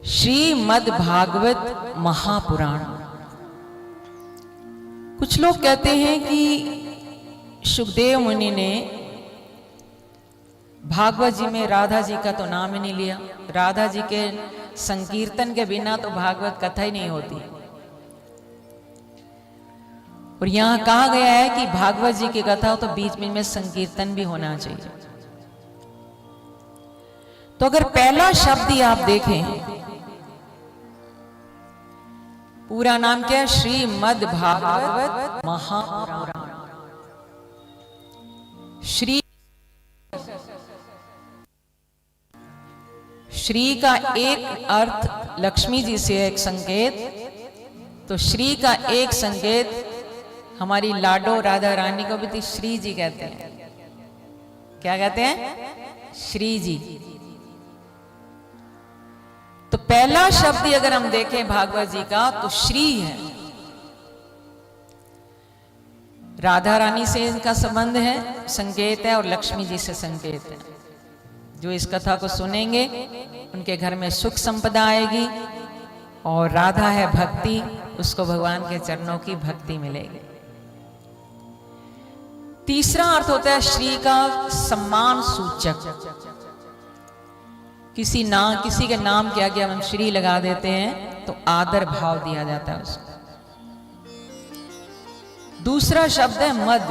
श्रीमद् भागवत महापुराण। कुछ लोग कहते हैं कि सुखदेव मुनि ने भागवत जी में राधा जी का तो नाम ही नहीं लिया। राधा जी के संकीर्तन के बिना तो भागवत कथा ही नहीं होती। और यहां कहा गया है कि भागवत जी की कथा हो तो बीच में संकीर्तन भी होना चाहिए। तो अगर पहला शब्द ही आप देखें, पूरा नाम क्या है? श्रीमद् भागवत महापुराण। श्री का एक अर्थ लक्ष्मी जी से एक संकेत, तो श्री का एक संकेत हमारी लाडो राधा रानी को भी तो श्री जी कहते हैं। क्या कहते हैं? श्री जी। तो पहला शब्द अगर हम देखें भागवत जी का तो श्री है। राधा रानी से इनका संबंध है, संकेत है, और लक्ष्मी जी से संकेत है। जो इस कथा को सुनेंगे उनके घर में सुख संपदा आएगी, और राधा है भक्ति, उसको भगवान के चरणों की भक्ति मिलेगी। तीसरा अर्थ होता है श्री का सम्मान सूचक। किसी के नाम के आगे हम श्री लगा देते हैं तो आदर भाव दिया जाता है उसको। दूसरा शब्द है मद।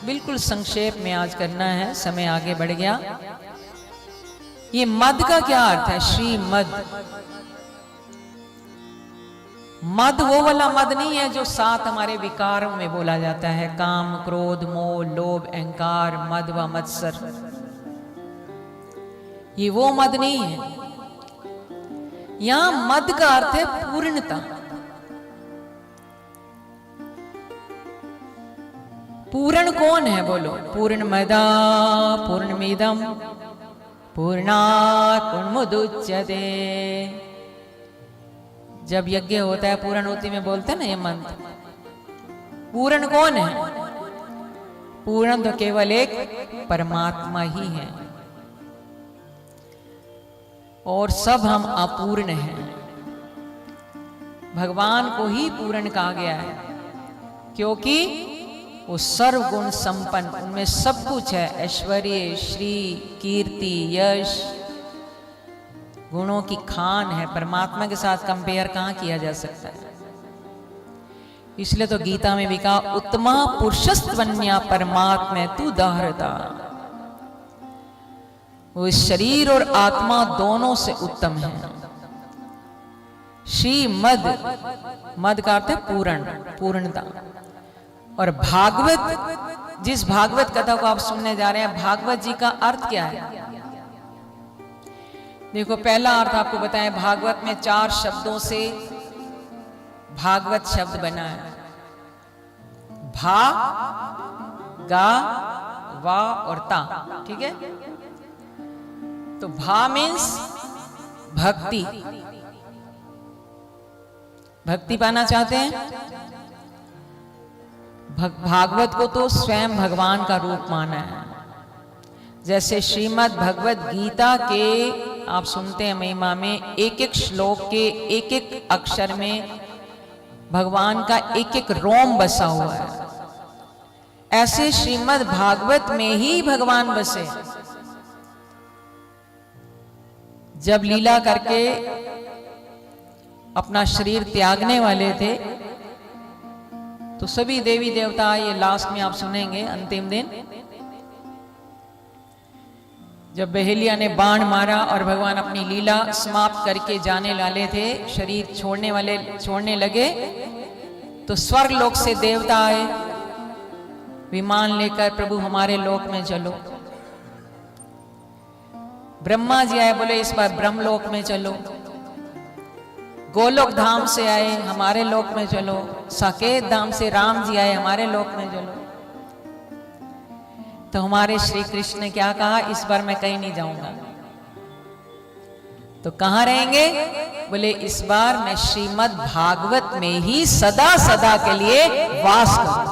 बिल्कुल संक्षेप में आज करना है, समय आगे बढ़ गया। ये मद का क्या अर्थ है? श्री मद। मद वो वाला मद नहीं है जो सात हमारे विकारों में बोला जाता है, काम, क्रोध, मोह, लोभ, अहंकार, मद व मत्सर। ये वो मद नहीं है। यहां मद का अर्थ है पूर्णता। पूर्ण कौन है? बोलो। पूर्णमदा पूर्णमिदं पूर्णात् पूर्णमुदच्यते। जब यज्ञ होता है पूर्णाहुति में बोलते हैं ना ये मंत्र। पूर्ण कौन है? पूर्ण तो केवल एक परमात्मा ही है, और सब हम अपूर्ण हैं। भगवान को ही पूर्ण कहा गया है, क्योंकि वो सर्वगुण संपन्न, उनमें सब कुछ है। ऐश्वर्य, श्री, कीर्ति, यश, गुणों की खान है। परमात्मा के साथ कंपेयर कहां किया जा सकता है? इसलिए तो गीता में भी कहा, उत्तमा पुरुषस्त्वन्या परमात्मा तू दाहृता। वो इस शरीर और आत्मा दोनों से उत्तम है। श्री मद, मद का अर्थ है पूर्ण, पूर्णता। और भागवत, जिस भागवत कथा को आप सुनने जा रहे हैं, भागवत जी का अर्थ क्या है? देखो, पहला अर्थ आपको बताएं, भागवत में 4 शब्दों से भागवत शब्द बना है। भा, गा, वा और ता। ठीक है? तो भा मीन्स भक्ति। भक्ति पाना चाहते हैं? भागवत को तो स्वयं भगवान का रूप माना है। जैसे श्रीमद् भगवत गीता के आप सुनते हैं महिमा में, एक एक श्लोक के एक एक अक्षर में भगवान का एक एक रोम बसा हुआ है। ऐसे श्रीमद् भागवत में ही भगवान बसे। जब लीला करके अपना शरीर त्यागने वाले थे तो सभी देवी देवता, ये लास्ट में आप सुनेंगे अंतिम दिन, जब बहेलिया ने बाण मारा और भगवान अपनी लीला समाप्त करके जाने वाले थे, शरीर छोड़ने लगे, तो स्वर्ग लोक से देवता आए विमान लेकर, प्रभु हमारे लोक में चलो। ब्रह्मा जी आए, बोले इस बार ब्रह्मलोक में चलो। गोलोक धाम से आए, हमारे लोक में चलो। साकेत धाम से राम जी आए, हमारे लोक में चलो। तो हमारे श्री कृष्ण ने क्या कहा? इस बार मैं कहीं नहीं जाऊंगा। तो कहां रहेंगे? बोले इस बार मैं श्रीमद् भागवत में ही सदा सदा के लिए वास करूंगा।